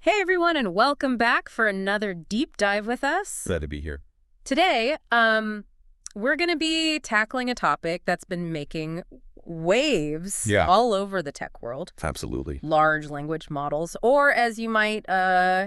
Hey everyone, and welcome back for another deep dive with us. Glad to be here. Today, we're going to be tackling a topic that's been making waves all over the tech world. Absolutely. Large language models, or as you might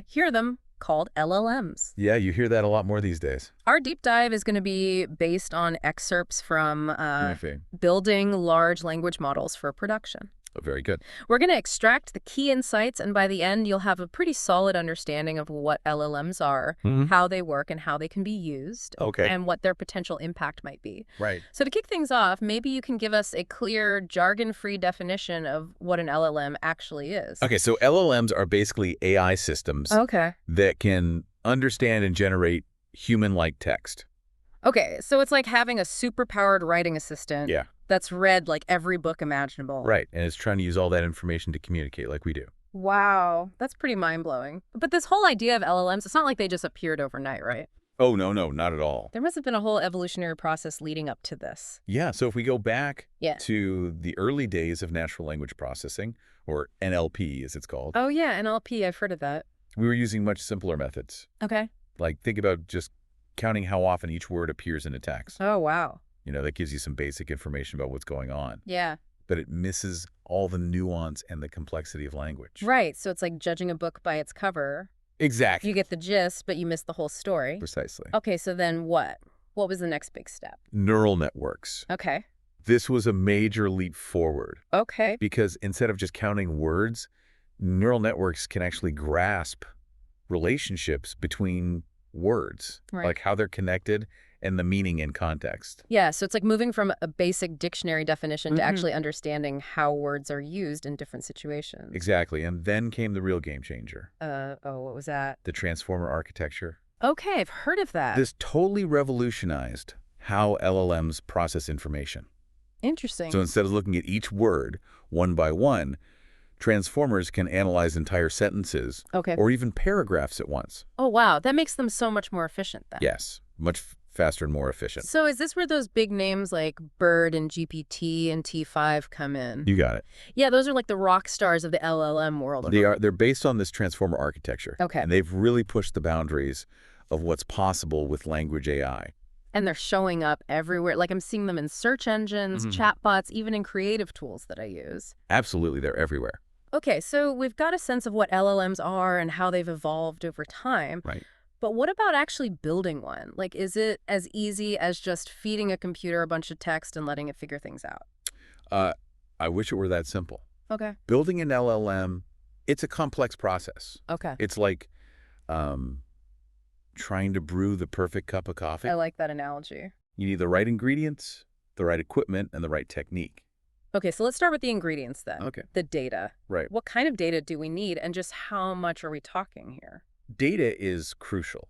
hear them, called LLMs. Yeah, you hear that a lot more these days. Our deep dive is going to be based on excerpts from Okay. building large language models for production. Oh, very good. We're going to extract the key insights, and by the end, you'll have a pretty solid understanding of what LLMs are, how they work, and how they can be used, and what their potential impact might be. Right. So to kick things off, maybe you can give us a clear, jargon-free definition of what an LLM actually is. Okay, so LLMs are basically AI systems that can understand and generate human-like text. Okay, so it's like having a super-powered writing assistant that's read like every book imaginable. Right, and it's trying to use all that information to communicate like we do. Wow, that's pretty mind-blowing. But this whole idea of LLMs, it's not like they just appeared overnight, right? Oh, no, not at all. There must have been a whole evolutionary process leading up to this. Yeah, so if we go back to the early days of natural language processing, or NLP as it's called. Oh yeah, NLP, I've heard of that. We were using much simpler methods. Okay. Like think about just counting how often each word appears in a text. Oh, wow. You know, that gives you some basic information about what's going on. Yeah. But it misses all the nuance and the complexity of language. Right, so it's like judging a book by its cover. Exactly. You get the gist, but you miss the whole story. Precisely. Okay, so then what? What was the next big step? Neural networks. Okay. This was a major leap forward. Okay. Because instead of just counting words, neural networks can actually grasp relationships between words, like how they're connected and the meaning in context. Yeah, so it's like moving from a basic dictionary definition to actually understanding how words are used in different situations. Exactly, and then came the real game changer. What was that? The transformer architecture. Okay, I've heard of that. This totally revolutionized how LLMs process information. Interesting. So instead of looking at each word one by one, transformers can analyze entire sentences or even paragraphs at once. Oh, wow. That makes them so much more efficient then. Yes, much faster and more efficient. So is this where those big names like BERT and GPT and T5 come in? You got it. Yeah, those are like the rock stars of the LLM world. They're based on this transformer architecture. Okay. And they've really pushed the boundaries of what's possible with language AI. And they're showing up everywhere. Like I'm seeing them in search engines, chatbots, even in creative tools that I use. Absolutely, they're everywhere. Okay, so we've got a sense of what LLMs are and how they've evolved over time. Right. But what about actually building one? Like, is it as easy as just feeding a computer a bunch of text and letting it figure things out? I wish it were that simple. Okay. Building an LLM, it's a complex process. Okay. It's like trying to brew the perfect cup of coffee. I like that analogy. You need the right ingredients, the right equipment, and the right technique. Okay, so let's start with the ingredients then. Okay. The data. Right. What kind of data do we need, and just how much are we talking here? Data is crucial.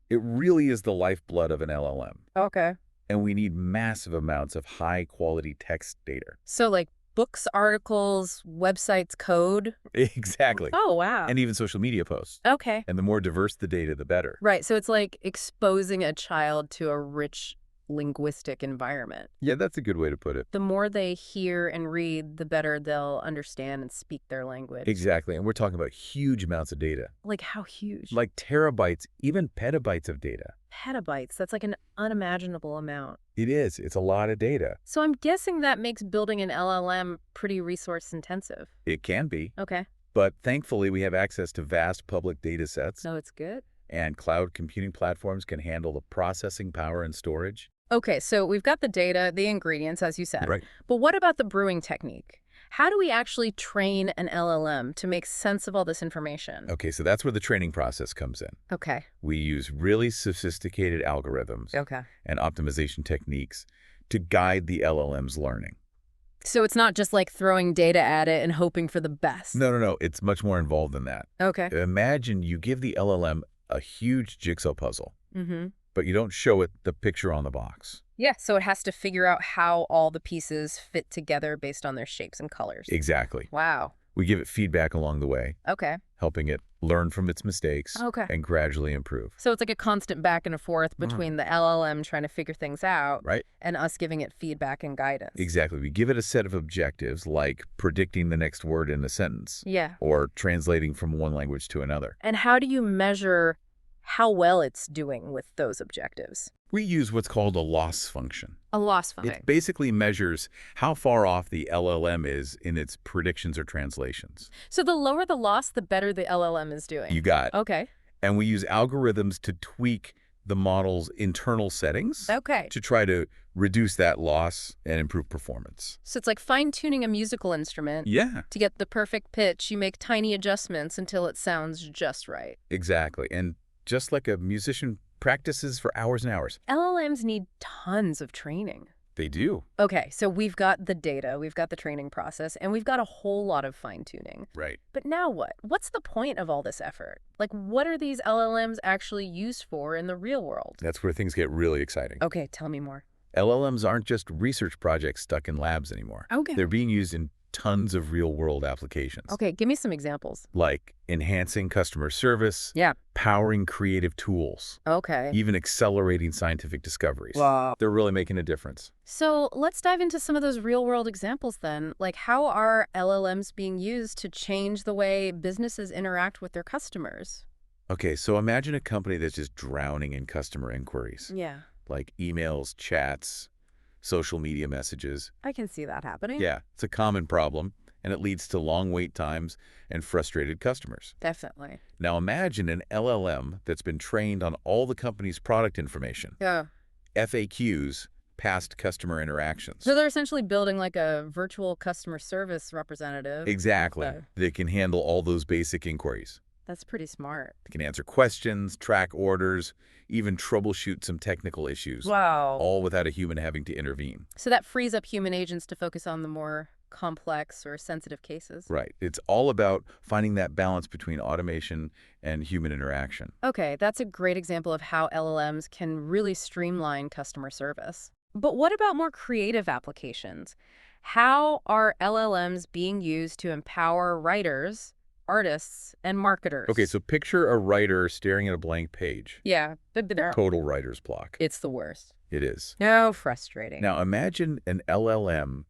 It really is the lifeblood of an LLM. Okay. And we need massive amounts of high-quality text data. So like books, articles, websites, code? Exactly. Oh, wow. And even social media posts. Okay. And the more diverse the data, the better. Right, so it's like exposing a child to a rich linguistic environment. Yeah, that's a good way to put it. The more they hear and read, the better they'll understand and speak their language. Exactly. And we're talking about huge amounts of data. Like how huge? Like terabytes, even petabytes of data. Petabytes. That's like an unimaginable amount. It is. It's a lot of data. So I'm guessing that makes building an LLM pretty resource intensive. It can be. Okay. But thankfully, we have access to vast public data sets. No, it's good. And cloud computing platforms can handle the processing power and storage. Okay, so we've got the data, the ingredients, as you said. Right. But what about the brewing technique? How do we actually train an LLM to make sense of all this information? Okay, so that's where the training process comes in. Okay. We use really sophisticated algorithms and optimization techniques to guide the LLM's learning. So it's not just like throwing data at it and hoping for the best. No. It's much more involved than that. Okay. Imagine you give the LLM a huge jigsaw puzzle, but you don't show it the picture on the box. Yeah, so it has to figure out how all the pieces fit together based on their shapes and colors. Exactly. Wow. We give it feedback along the way, Okay. helping it learn from its mistakes Okay. and gradually improve. So it's like a constant back and forth between the LLM trying to figure things out Right? and us giving it feedback and guidance. Exactly. We give it a set of objectives like predicting the next word in a sentence Yeah. or translating from one language to another. And how do you measure how well it's doing with those objectives? We use what's called a loss function. A loss function. It basically measures how far off the LLM is in its predictions or translations. So the lower the loss, the better the LLM is doing. You got it. Okay. And we use algorithms to tweak the model's internal settings Okay. to try to reduce that loss and improve performance. So it's like fine-tuning a musical instrument. Yeah, To get the perfect pitch, you make tiny adjustments until it sounds just right. exactly. And just like a musician practices for hours and hours. LLMs need tons of training. They do. Okay, so we've got the data, we've got the training process, and we've got a whole lot of fine-tuning. Right. But now what? What's the point of all this effort? Like, what are these LLMs actually used for in the real world? That's where things get really exciting. Okay, tell me more. LLMs aren't just research projects stuck in labs anymore. Okay. They're being used in tons of real-world applications. Okay, give me some examples. Like enhancing customer service, Yeah. powering creative tools, Okay. even accelerating scientific discoveries. Wow. They're really making a difference. So let's dive into some of those real-world examples then. Like, how are LLMs being used to change the way businesses interact with their customers? Okay, so imagine a company that's just drowning in customer inquiries, Yeah, like emails, chats, social media messages. I can see that happening. Yeah, it's a common problem, and it leads to long wait times and frustrated customers. Definitely. Now imagine an LLM that's been trained on all the company's product information, Yeah. FAQs, past customer interactions. So they're essentially building like a virtual customer service representative. Exactly. Okay. They can handle all those basic inquiries. That's pretty smart. They can answer questions, track orders, even troubleshoot some technical issues, Wow. all without a human having to intervene. So that frees up human agents to focus on the more complex or sensitive cases. Right. It's all about finding that balance between automation and human interaction. Okay, that's a great example of how LLMs can really streamline customer service. But what about more creative applications? How are LLMs being used to empower writers, artists, and marketers? Okay, so picture a writer staring at a blank page. Yeah, Total writer's block. it's the worst. It is. No, frustrating. Now imagine an LLM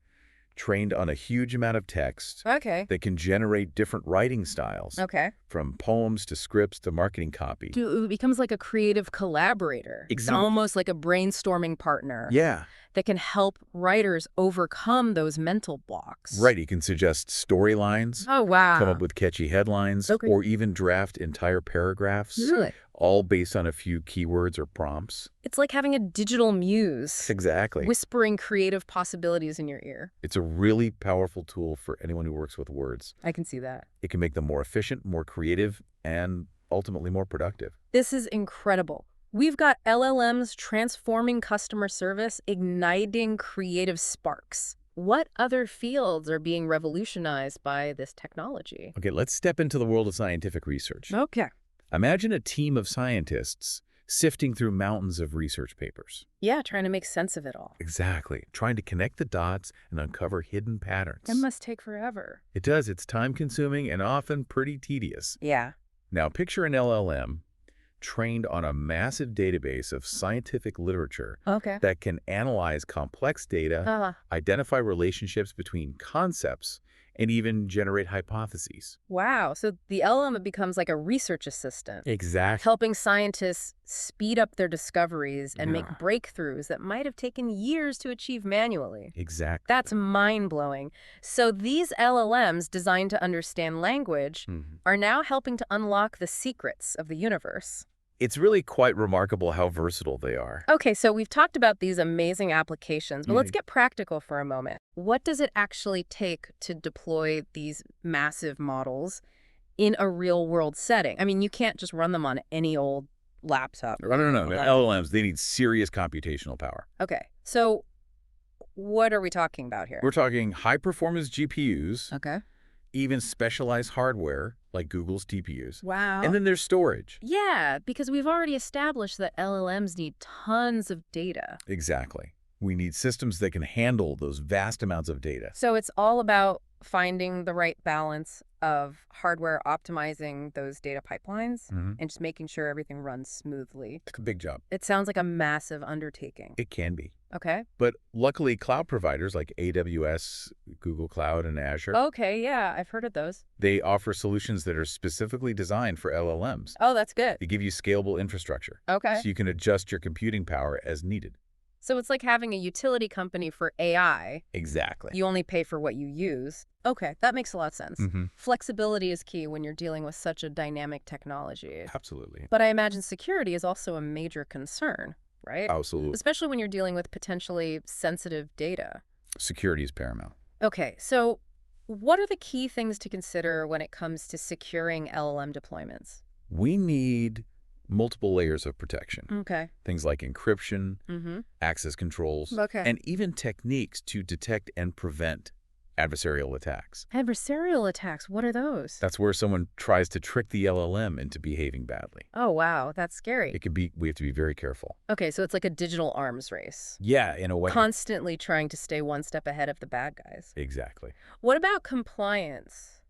trained on a huge amount of text Okay. that can generate different writing styles, Okay. from poems to scripts to marketing copy. It becomes like a creative collaborator. It's Exactly. almost like a brainstorming partner Yeah, that can help writers overcome those mental blocks. right. You can suggest storylines, Oh, wow. come up with catchy headlines, Okay. or even draft entire paragraphs, Really? all based on a few keywords or prompts. It's like having a digital muse Exactly. whispering creative possibilities in your ear. It's a really powerful tool for anyone who works with words. I can see that. It can make them more efficient, more creative, and ultimately more productive. This is incredible. We've got LLMs transforming customer service, igniting creative sparks. What other fields are being revolutionized by this technology? Okay, let's step into the world of scientific research. Okay. Imagine a team of scientists sifting through mountains of research papers. Yeah, trying to make sense of it all. Exactly. Trying to connect the dots and uncover hidden patterns. That must take forever. It does. It's time-consuming and often pretty tedious. Yeah. Now, picture an LLM trained on a massive database of scientific literature Okay. that can analyze complex data, identify relationships between concepts, and even generate hypotheses. Wow. So the LLM becomes like a research assistant, Exactly. helping scientists speed up their discoveries and make Yeah. breakthroughs that might have taken years to achieve manually. Exactly. That's mind-blowing. So these LLMs, designed to understand language, are now helping to unlock the secrets of the universe. It's really quite remarkable how versatile they are. Okay, so we've talked about these amazing applications, but let's get practical for a moment. What does it actually take to deploy these massive models in a real-world setting? I mean, you can't just run them on any old laptop. No. LLMs, they need serious computational power. Okay, so what are we talking about here? We're talking high-performance GPUs, Okay. even specialized hardware like Google's TPUs. Wow. And then there's storage. Yeah, because we've already established that LLMs need tons of data. Exactly. We need systems that can handle those vast amounts of data. So it's all about finding the right balance of hardware optimizing those data pipelines Mm-hmm. and just making sure everything runs smoothly. It's a big job. It sounds like a massive undertaking. It can be. Okay. But luckily, cloud providers like AWS, Google Cloud, and Azure, Okay, yeah, I've heard of those. they offer solutions that are specifically designed for LLMs. Oh, that's good. They give you scalable infrastructure, Okay. so you can adjust your computing power as needed. So it's like having a utility company for AI. Exactly. You only pay for what you use. Okay, that makes a lot of sense. Mm-hmm. Flexibility is key when you're dealing with such a dynamic technology. Absolutely. But I imagine security is also a major concern, right? Absolutely. Especially when you're dealing with potentially sensitive data. Security is paramount. Okay, so what are the key things to consider when it comes to securing LLM deployments? We need multiple layers of protection. Okay. Things like encryption, Mm-hmm. access controls, Okay. and even techniques to detect and prevent adversarial attacks. Adversarial attacks, what are those? That's where someone tries to trick the LLM into behaving badly. Oh, wow, that's scary. We have to be very careful. Okay, so it's like a digital arms race. Yeah, in a way. Constantly trying to stay one step ahead of the bad guys. Exactly. What about compliance?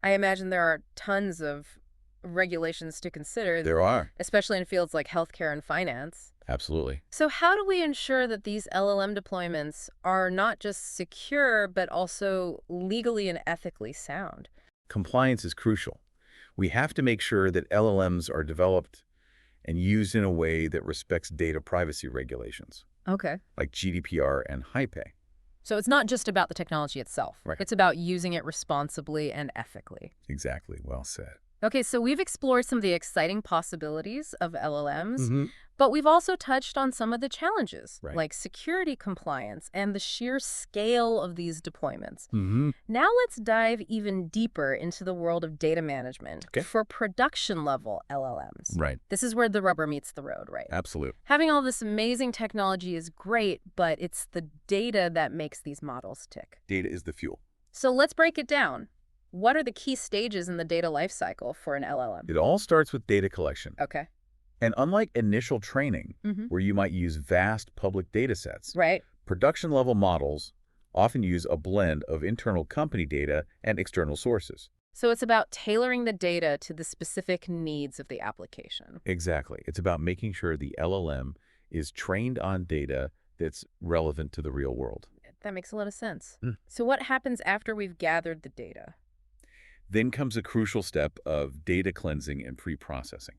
I imagine there are tons of regulations to consider, There are. especially in fields like healthcare and finance. Absolutely. So how do we ensure that these LLM deployments are not just secure, but also legally and ethically sound? Compliance is crucial. We have to make sure that LLMs are developed and used in a way that respects data privacy regulations, Okay. like GDPR and HIPAA. So it's not just about the technology itself. Right. It's about using it responsibly and ethically. Exactly. Well said. Okay, so we've explored some of the exciting possibilities of LLMs, Mm-hmm. but we've also touched on some of the challenges, Right. like security compliance and the sheer scale of these deployments. Mm-hmm. Now let's dive even deeper into the world of data management Okay. for production-level LLMs. Right. This is where the rubber meets the road, right? Absolute. Having all this amazing technology is great, but it's the data that makes these models tick. Data is the fuel. So let's break it down. What are the key stages in the data lifecycle for an LLM? It all starts with data collection. Okay. And unlike initial training, Mm-hmm. where you might use vast public data sets, Right. production-level models often use a blend of internal company data and external sources. So it's about tailoring the data to the specific needs of the application. Exactly. It's about making sure the LLM is trained on data that's relevant to the real world. That makes a lot of sense. Mm. So what happens after we've gathered the data? Then comes a crucial step of data cleansing and pre-processing.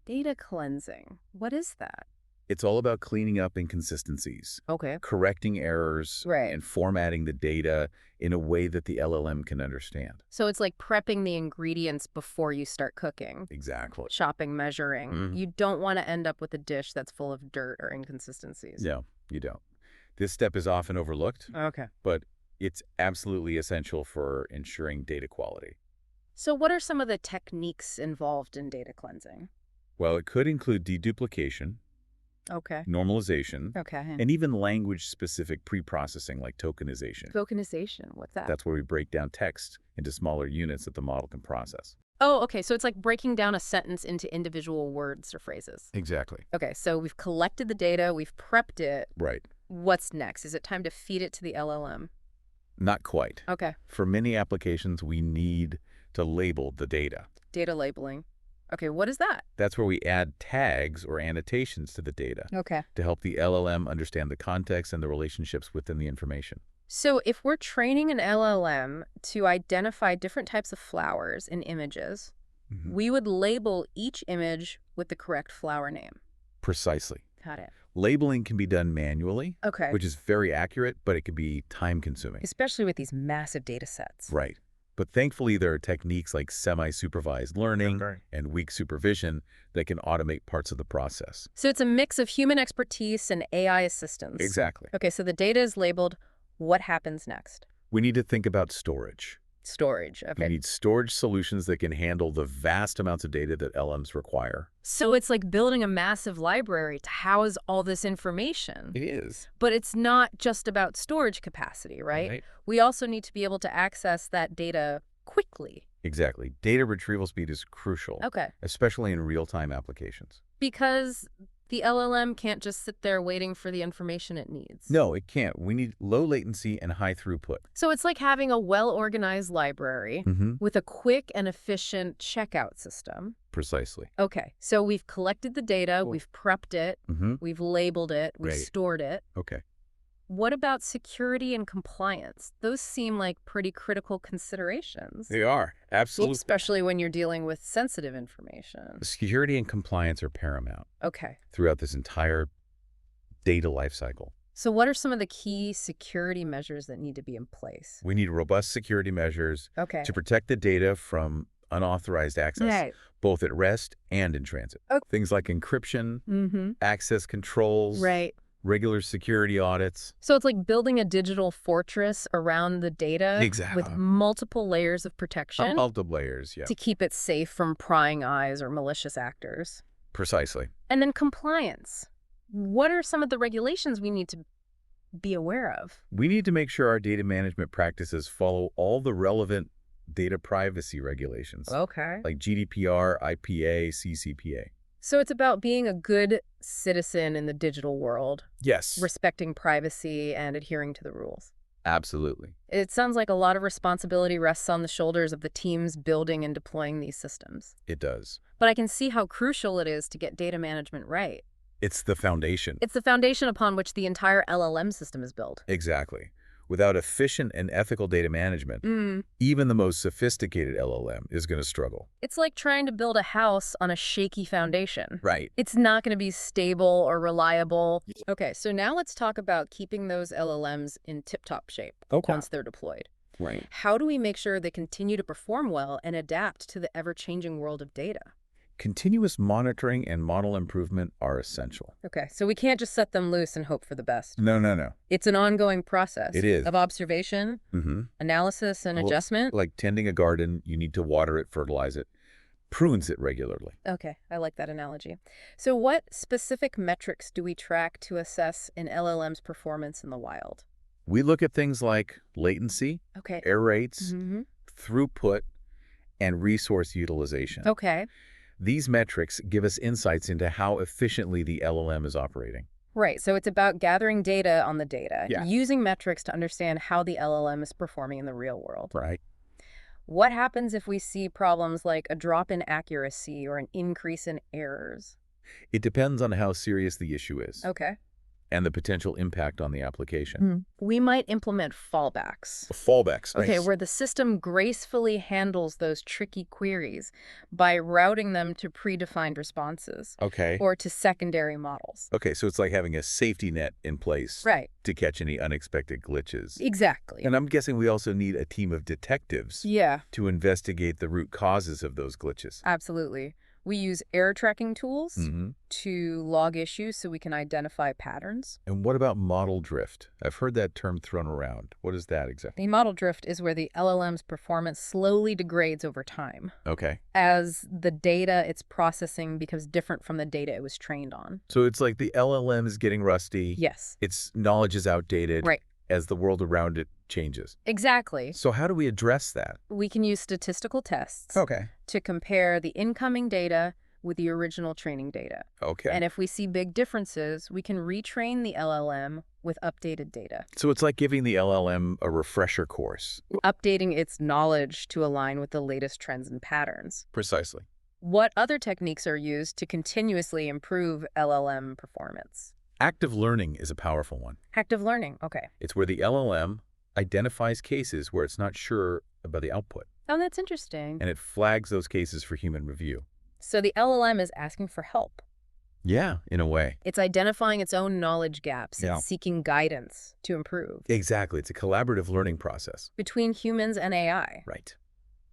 Data cleansing. What is that? It's all about cleaning up inconsistencies, Okay. correcting errors, Right. and formatting the data in a way that the LLM can understand. So it's like prepping the ingredients before you start cooking. Exactly. Chopping, measuring. Mhm. You don't want to end up with a dish that's full of dirt or inconsistencies. No, you don't. This step is often overlooked, Okay. but it's absolutely essential for ensuring data quality. So what are some of the techniques involved in data cleansing? Well, it could include deduplication, Okay. normalization, Okay. and even language-specific pre-processing like tokenization. Tokenization. What's that? That's where we break down text into smaller units that the model can process. Oh, okay. So it's like breaking down a sentence into individual words or phrases. Exactly. Okay. So we've collected the data. We've prepped it. Right. What's next? Is it time to feed it to the LLM? Not quite. Okay. For many applications, we need to label the data. Data labeling. Okay. What is that? That's where we add tags or annotations to the data Okay. to help the LLM understand the context and the relationships within the information. So if we're training an LLM to identify different types of flowers in images, Mhm. we would label each image with the correct flower name. Precisely. Got it. Labeling can be done manually, Okay. which is very accurate, but it can be time-consuming. Especially with these massive data sets. Right. But thankfully, there are techniques like semi-supervised learning and weak supervision that can automate parts of the process. So it's a mix of human expertise and AI assistance. Exactly. Okay, so the data is labeled. What happens next? We need to think about storage. Storage. We Okay. need storage solutions that can handle the vast amounts of data that LMs require. So it's like building a massive library to house all this information. It is. But it's not just about storage capacity, right? We also need to be able to access that data quickly. Exactly. Data retrieval speed is crucial, Okay. especially in real-time applications. Because The LLM can't just sit there waiting for the information it needs. No, it can't. We need low latency and high throughput. So it's like having a well-organized library with a quick and efficient checkout system. Precisely. Okay, so we've collected the data, we've prepped it, we've labeled it, we've stored it. Okay. What about security and compliance? Those seem like pretty critical considerations. They are. Absolutely. Especially when you're dealing with sensitive information. Security and compliance are paramount. Okay. Throughout this entire data lifecycle. So what are some of the key security measures that need to be in place? We need robust security measures to protect the data from unauthorized access, both at rest and in transit. Things like encryption, access controls, regular security audits. So it's like building a digital fortress around the data with multiple layers of protection. Multiple layers, yeah. To keep it safe from prying eyes or malicious actors. Precisely. And then compliance. What are some of the regulations we need to be aware of? We need to make sure our data management practices follow all the relevant data privacy regulations. Like GDPR, IPA, CCPA. So it's about being a good citizen in the digital world. Yes. Respecting privacy and adhering to the rules. Absolutely. It sounds like a lot of responsibility rests on the shoulders of the teams building and deploying these systems. It does. But I can see how crucial it is to get data management right. It's the foundation. It's the foundation upon which the entire LLM system is built. Exactly. Without efficient and ethical data management, even the most sophisticated LLM is going to struggle. It's like trying to build a house on a shaky foundation. Right. It's not going to be stable or reliable. Okay, so now let's talk about keeping those LLMs in tip-top shape once they're deployed. Right. How do we make sure they continue to perform well and adapt to the ever-changing world of data? Continuous monitoring and model improvement are essential. Okay, so we can't just set them loose and hope for the best. No. It's an ongoing process. It is. Of observation, analysis, and adjustment. Like tending a garden, you need to water it, fertilize it, prunes it regularly. Okay, I like that analogy. So what specific metrics do we track to assess an LLM's performance in the wild? We look at things like latency, error rates, throughput, and resource utilization. Okay. These metrics give us insights into how efficiently the LLM is operating. Right, so it's about gathering data on the data, using metrics to understand how the LLM is performing in the real world. Right. What happens if we see problems like a drop in accuracy or an increase in errors? It depends on how serious the issue is. Okay. And the potential impact on the application. We might implement fallbacks. Fallbacks, nice. Okay, where the system gracefully handles those tricky queries by routing them to predefined responses. Or to secondary models. Okay, so it's like having a safety net in place. Right. To catch any unexpected glitches. Exactly. And I'm guessing we also need a team of detectives. To investigate the root causes of those glitches. Absolutely. We use error tracking tools to log issues so we can identify patterns. And what about model drift? I've heard that term thrown around. What is that exactly? The model drift is where the LLM's performance slowly degrades over time. As the data it's processing becomes different from the data it was trained on. So it's like the LLM is getting rusty. Yes. Its knowledge is outdated. Right. As the world around it changes. Exactly. So how do we address that? We can use statistical tests to compare the incoming data with the original training data. And if we see big differences, we can retrain the LLM with updated data. So it's like giving the LLM a refresher course. Updating its knowledge to align with the latest trends and patterns. Precisely. What other techniques are used to continuously improve LLM performance? Active learning is a powerful one. Active learning, okay. It's where the LLM identifies cases where it's not sure about the output. Oh, that's interesting. And it flags those cases for human review. So the LLM is asking for help. Yeah, in a way. It's identifying its own knowledge gaps and seeking guidance to improve. Exactly. It's a collaborative learning process. Between humans and AI. Right.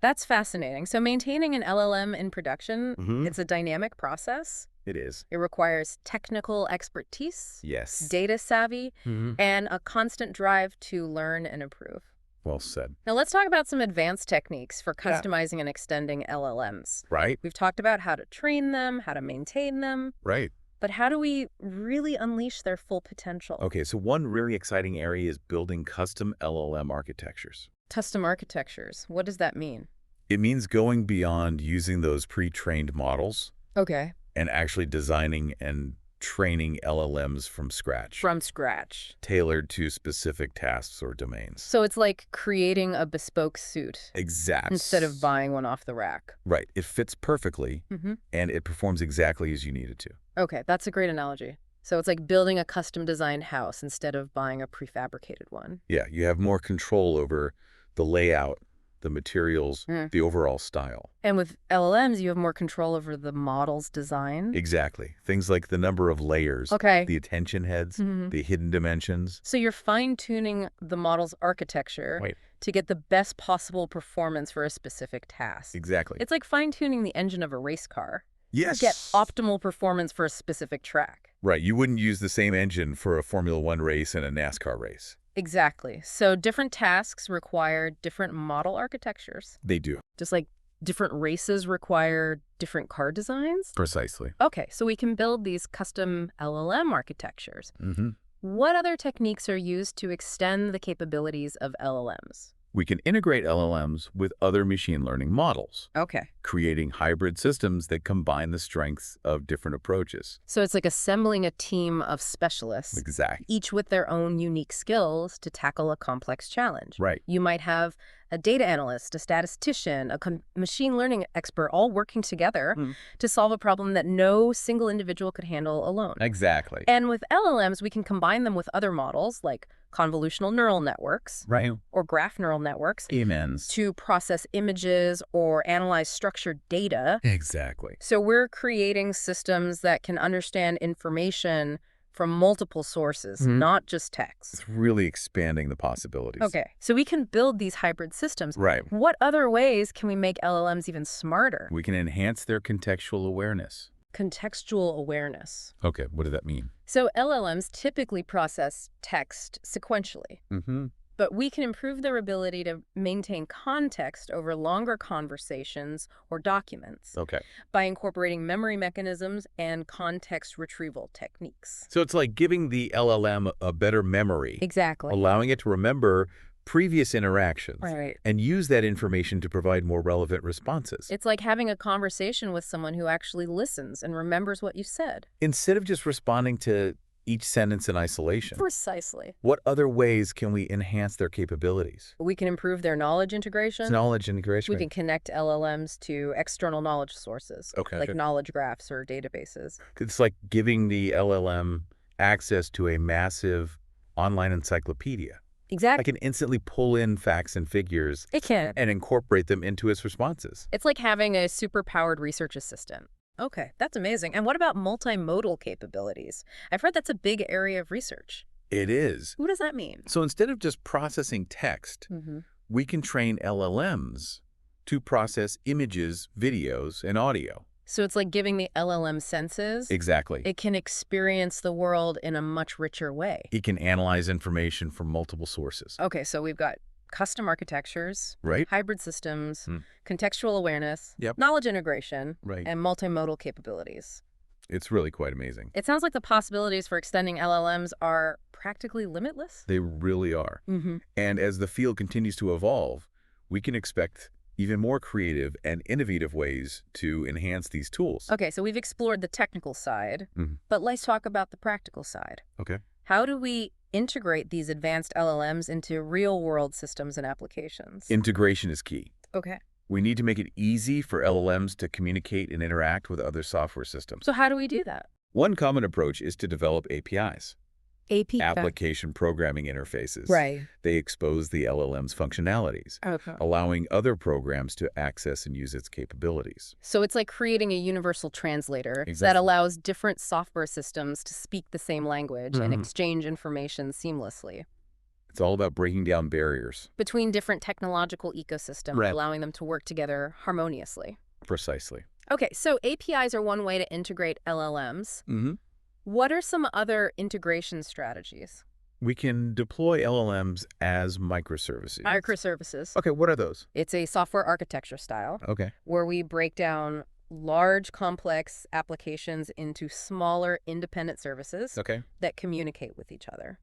That's fascinating. So maintaining an LLM in production, it's a dynamic process. It is. It requires technical expertise, data savvy, and a constant drive to learn and improve. Well said. Now let's talk about some advanced techniques for customizing and extending LLMs. Right. We've talked about how to train them, how to maintain them. Right. But how do we really unleash their full potential? Okay, so one really exciting area is building custom LLM architectures. Custom architectures. What does that mean? It means going beyond using those pre-trained models. Okay. And actually designing and training LLMs from scratch. From scratch. Tailored to specific tasks or domains. So it's like creating a bespoke suit. Exactly. Instead of buying one off the rack. Right. It fits perfectly, and it performs exactly as you need it to. Okay, that's a great analogy. So it's like building a custom-designed house instead of buying a prefabricated one. Yeah, you have more control over the layout, the materials, the overall style. And with LLMs, you have more control over the model's design? Exactly. Things like the number of layers, the attention heads, the hidden dimensions. So you're fine-tuning the model's architecture to get the best possible performance for a specific task. Exactly. It's like fine-tuning the engine of a race car. Yes. To get optimal performance for a specific track. Right. You wouldn't use the same engine for a Formula One race and a NASCAR race. Exactly. So different tasks require different model architectures. They do. Just like different races require different car designs? Precisely. Okay, so we can build these custom LLM architectures. What other techniques are used to extend the capabilities of LLMs? We can integrate LLMs with other machine learning models. Okay. Creating hybrid systems that combine the strengths of different approaches. So it's like assembling a team of specialists. Exactly. Each with their own unique skills to tackle a complex challenge. Right. You might have a data analyst, a statistician, a machine learning expert all working together to solve a problem that no single individual could handle alone. Exactly. And with LLMs, we can combine them with other models like convolutional neural networks or graph neural networks to process images or analyze structured data. Exactly. So we're creating systems that can understand information from multiple sources, not just text. It's really expanding the possibilities. Okay, so we can build these hybrid systems. Right. What other ways can we make LLMs even smarter? We can enhance their contextual awareness. Contextual awareness. Okay, what does that mean? So LLMs typically process text sequentially. But we can improve their ability to maintain context over longer conversations or documents by incorporating memory mechanisms and context retrieval techniques. So it's like giving the LLM a better memory. Exactly. Allowing it to remember previous interactions Right. and use that information to provide more relevant responses. It's like having a conversation with someone who actually listens and remembers what you said. Instead of just responding to each sentence in isolation. Precisely. What other ways can we enhance their capabilities? We can improve their knowledge integration. Knowledge integration. We can connect LLMs to external knowledge sources, like knowledge graphs or databases. It's like giving the LLM access to a massive online encyclopedia. Exactly. I can instantly pull in facts and figures. It can. And incorporate them into its responses. It's like having a super-powered research assistant. Okay, that's amazing. And what about multimodal capabilities? I've heard that's a big area of research. It is. What does that mean? So instead of just processing text, we can train LLMs to process images, videos, and audio. So it's like giving the LLM senses. Exactly. It can experience the world in a much richer way. It can analyze information from multiple sources. Okay, so we've got custom architectures, hybrid systems, contextual awareness, knowledge integration, and multimodal capabilities. It's really quite amazing. It sounds like the possibilities for extending LLMs are practically limitless. They really are. And as the field continues to evolve, we can expect even more creative and innovative ways to enhance these tools. Okay, so we've explored the technical side, but let's talk about the practical side. Okay. How do we integrate these advanced LLMs into real-world systems and applications? Integration is key. Okay. We need to make it easy for LLMs to communicate and interact with other software systems. So how do we do that? One common approach is to develop APIs. Application programming interfaces. Right. They expose the LLM's functionalities, allowing other programs to access and use its capabilities. So it's like creating a universal translator that allows different software systems to speak the same language and exchange information seamlessly. It's all about breaking down barriers between different technological ecosystems, allowing them to work together harmoniously. Precisely. Okay, so APIs are one way to integrate LLMs. What are some other integration strategies? We can deploy LLMs as microservices. Microservices. Okay, what are those? It's a software architecture style. Okay. Where we break down large, complex applications into smaller, independent services that communicate with each other.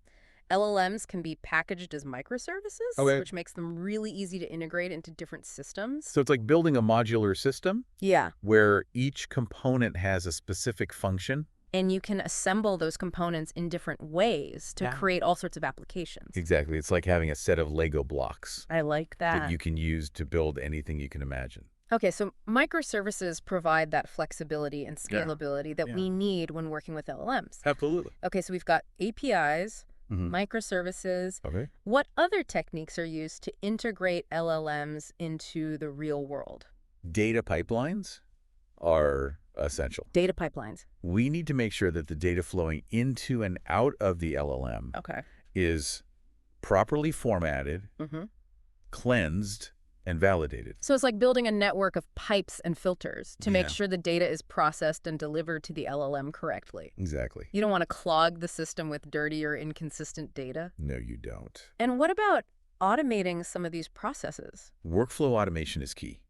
LLMs can be packaged as microservices, which makes them really easy to integrate into different systems. So it's like building a modular system? Yeah. Where each component has a specific function? and you can assemble those components in different ways to create all sorts of applications. Exactly. It's like having a set of Lego blocks I like that. that you can use to build anything you can imagine. Okay, so microservices provide that flexibility and scalability that we need when working with LLMs. Absolutely. Okay, so we've got APIs, microservices. Okay. What other techniques are used to integrate LLMs into the real world? Data pipelines are essential. Data pipelines. We need to make sure that the data flowing into and out of the LLM is properly formatted, cleansed, and validated. So it's like building a network of pipes and filters to make sure the data is processed and delivered to the LLM correctly. Exactly. You don't want to clog the system with dirty or inconsistent data. No, you don't. And what about automating some of these processes? Workflow automation is key.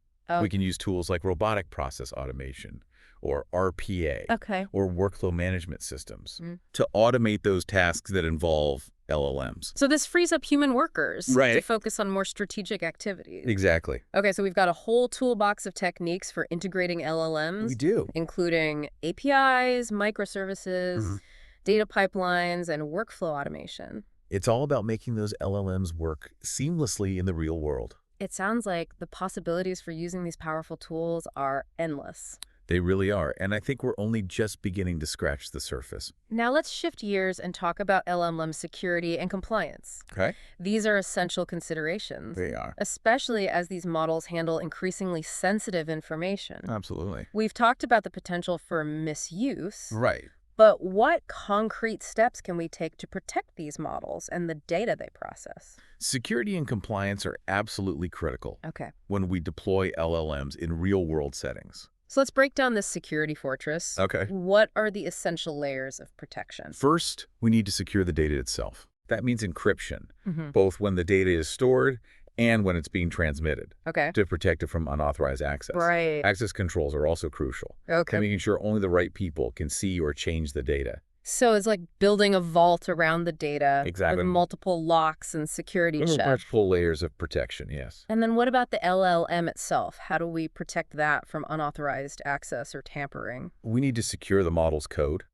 We can use tools like robotic process automation or RPA or workflow management systems to automate those tasks that involve LLMs. So this frees up human workers to focus on more strategic activities. Exactly. Okay, so we've got a whole toolbox of techniques for integrating LLMs. We do. Including APIs, microservices, data pipelines, and workflow automation. It's all about making those LLMs work seamlessly in the real world. It sounds like the possibilities for using these powerful tools are endless. They really are, and I think we're only just beginning to scratch the surface. Now let's shift gears and talk about LLM security and compliance. Okay. These are essential considerations. They are. Especially as these models handle increasingly sensitive information. Absolutely. We've talked about the potential for misuse. Right. But what concrete steps can we take to protect these models and the data they process? Security and compliance are absolutely critical when we deploy LLMs in real-world settings. So let's break down this security fortress. What are the essential layers of protection? First, we need to secure the data itself. That means encryption, both when the data is stored and when it's being transmitted, to protect it from unauthorized access. Access controls are also crucial, making sure only the right people can see or change the data. So it's like building a vault around the data with multiple locks and security checks. Multiple layers of protection, yes. And then what about the LLM itself? How do we protect that from unauthorized access or tampering? We need to secure the model's code,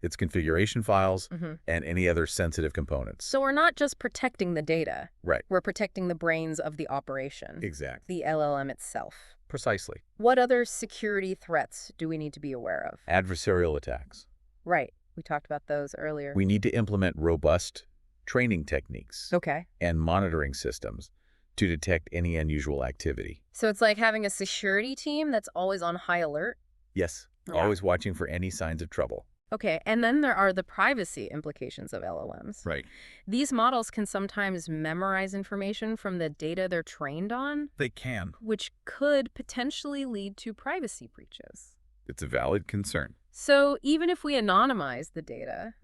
its configuration files, and any other sensitive components. So we're not just protecting the data. Right. We're protecting the brains of the operation. Exactly. The LLM itself. Precisely. What other security threats do we need to be aware of? Adversarial attacks. Right. We talked about those earlier. We need to implement robust training techniques and monitoring systems to detect any unusual activity. So it's like having a security team that's always on high alert? Yes, always watching for any signs of trouble. Okay, and then there are the privacy implications of LLMs. Right. These models can sometimes memorize information from the data they're trained on. They can. Which could potentially lead to privacy breaches. It's a valid concern. So even if we anonymize the data,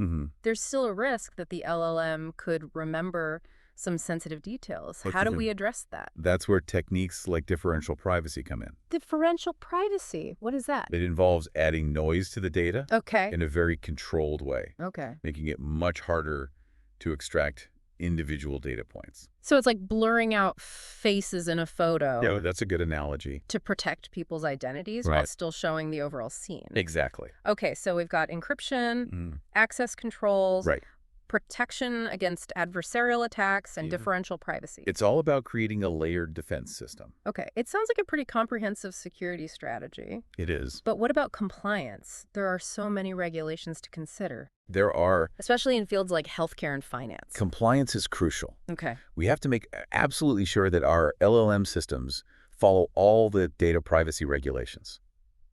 there's still a risk that the LLM could remember some sensitive details. How do we address that? That's where techniques like differential privacy come in. Differential privacy? What is that? It involves adding noise to the data in a very controlled way, making it much harder to extract individual data points. So it's like blurring out faces in a photo. Yeah, that's a good analogy. To protect people's identities while still showing the overall scene. Exactly. Okay, so we've got encryption, access controls, protection against adversarial attacks, and differential privacy. It's all about creating a layered defense system. Okay, it sounds like a pretty comprehensive security strategy. It is. But what about compliance? There are so many regulations to consider. There are. Especially in fields like healthcare and finance. Compliance is crucial. Okay. We have to make absolutely sure that our LLM systems follow all the data privacy regulations.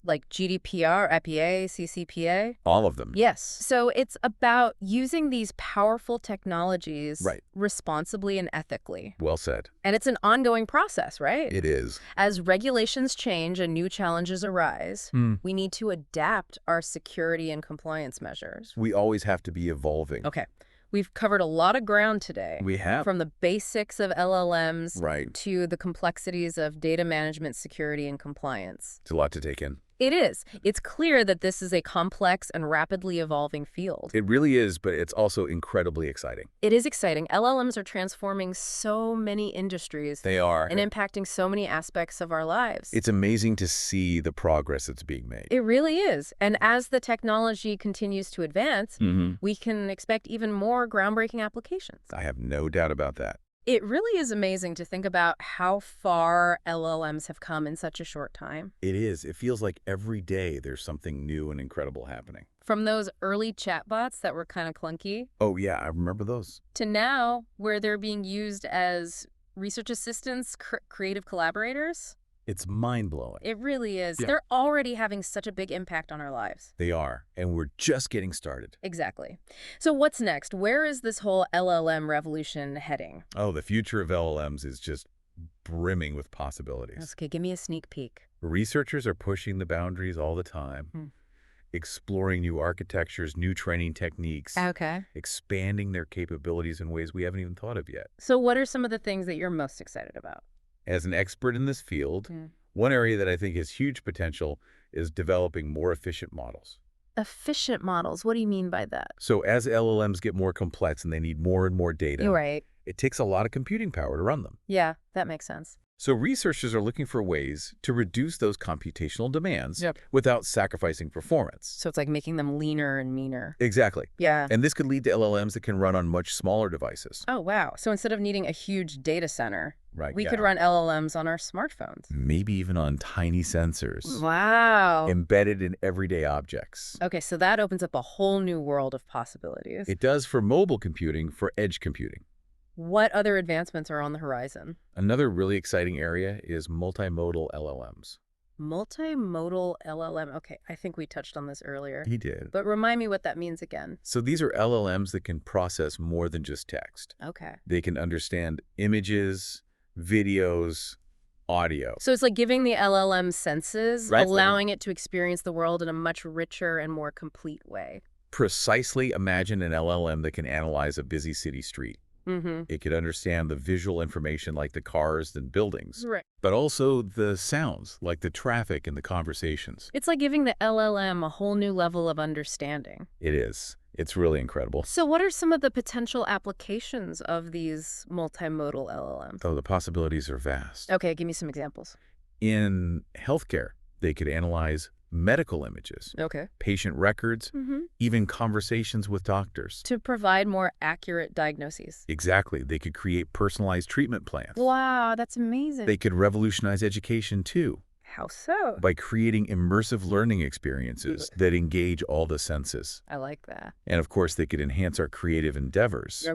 Like GDPR, EPA, CCPA? All of them. Yes. So it's about using these powerful technologies responsibly and ethically. Well said. And it's an ongoing process, right? It is. As regulations change and new challenges arise, we need to adapt our security and compliance measures. We always have to be evolving. Okay. We've covered a lot of ground today. We have. From the basics of LLMs to the complexities of data management, security, and compliance. It's a lot to take in. It is. It's clear that this is a complex and rapidly evolving field. It really is, but it's also incredibly exciting. It is exciting. LLMs are transforming so many industries. They are. And impacting so many aspects of our lives. It's amazing to see the progress that's being made. It really is. And as the technology continues to advance, we can expect even more groundbreaking applications. I have no doubt about that. It really is amazing to think about how far LLMs have come in such a short time. It is. It feels like every day there's something new and incredible happening. From those early chatbots that were kind of clunky. Oh, yeah, I remember those. To now, where they're being used as research assistants, creative collaborators. It's mind-blowing. It really is. Yeah. They're already having such a big impact on our lives. They are, and we're just getting started. Exactly. So what's next? Where is this whole LLM revolution heading? Oh, the future of LLMs is just brimming with possibilities. Okay, give me a sneak peek. Researchers are pushing the boundaries all the time, exploring new architectures, new training techniques, expanding their capabilities in ways we haven't even thought of yet. So what are some of the things that you're most excited about? As an expert in this field, one area that I think has huge potential is developing more efficient models. Efficient models? What do you mean by that? So as LLMs get more complex and they need more and more data, You're right. It takes a lot of computing power to run them. Yeah, that makes sense. So researchers are looking for ways to reduce those computational demands without sacrificing performance. So it's like making them leaner and meaner. Exactly. Yeah. And this could lead to LLMs that can run on much smaller devices. Oh, wow. So instead of needing a huge data center, we yeah. could run LLMs on our smartphones. Maybe even on tiny sensors. Wow. Embedded in everyday objects. Okay, so that opens up a whole new world of possibilities. It does for mobile computing, for edge computing. What other advancements are on the horizon? Another really exciting area is multimodal LLMs. Multimodal LLM. Okay, I think we touched on this earlier. He did. But remind me what that means again. So these are LLMs that can process more than just text. Okay. They can understand images, videos, audio. So it's like giving the LLM senses, allowing it to experience the world in a much richer and more complete way. Precisely. Imagine an LLM that can analyze a busy city street. It could understand the visual information like the cars and buildings, but also the sounds like the traffic and the conversations. It's like giving the LLM a whole new level of understanding. It is. It's really incredible. So what are some of the potential applications of these multimodal LLMs? Oh, the possibilities are vast. Okay, give me some examples. In healthcare, they could analyze medical images, patient records, even conversations with doctors. To provide more accurate diagnoses. Exactly. They could create personalized treatment plans. Wow, that's amazing. They could revolutionize education, too. How so? By creating immersive learning experiences that engage all the senses. I like that. And, of course, they could enhance our creative endeavors,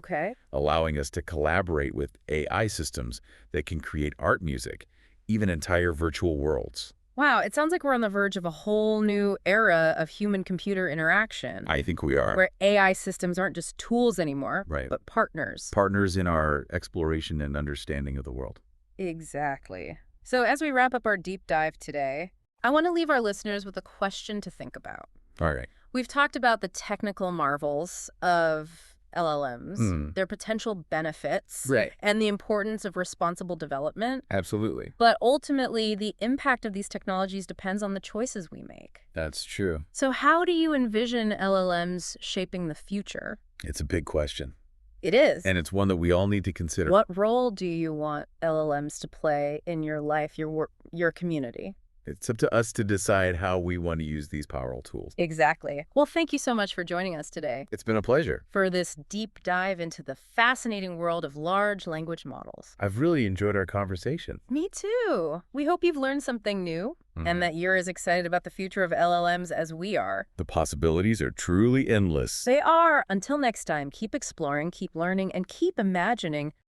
allowing us to collaborate with AI systems that can create art music, even entire virtual worlds. Wow, it sounds like we're on the verge of a whole new era of human-computer interaction. I think we are. Where AI systems aren't just tools anymore, but partners. Partners in our exploration and understanding of the world. Exactly. So as we wrap up our deep dive today, I want to leave our listeners with a question to think about. All right. We've talked about the technical marvels of LLMs, their potential benefits, and the importance of responsible development. Absolutely. But ultimately, the impact of these technologies depends on the choices we make. That's true. So how do you envision LLMs shaping the future? It's a big question. It is. And it's one that we all need to consider. What role do you want LLMs to play in your life, your work, your community? It's up to us to decide how we want to use these powerful tools. Exactly. Well, thank you so much for joining us today. It's been a pleasure. For this deep dive into the fascinating world of large language models. I've really enjoyed our conversation. Me too. We hope you've learned something new and that you're as excited about the future of LLMs as we are. The possibilities are truly endless. They are. Until next time, keep exploring, keep learning, and keep imagining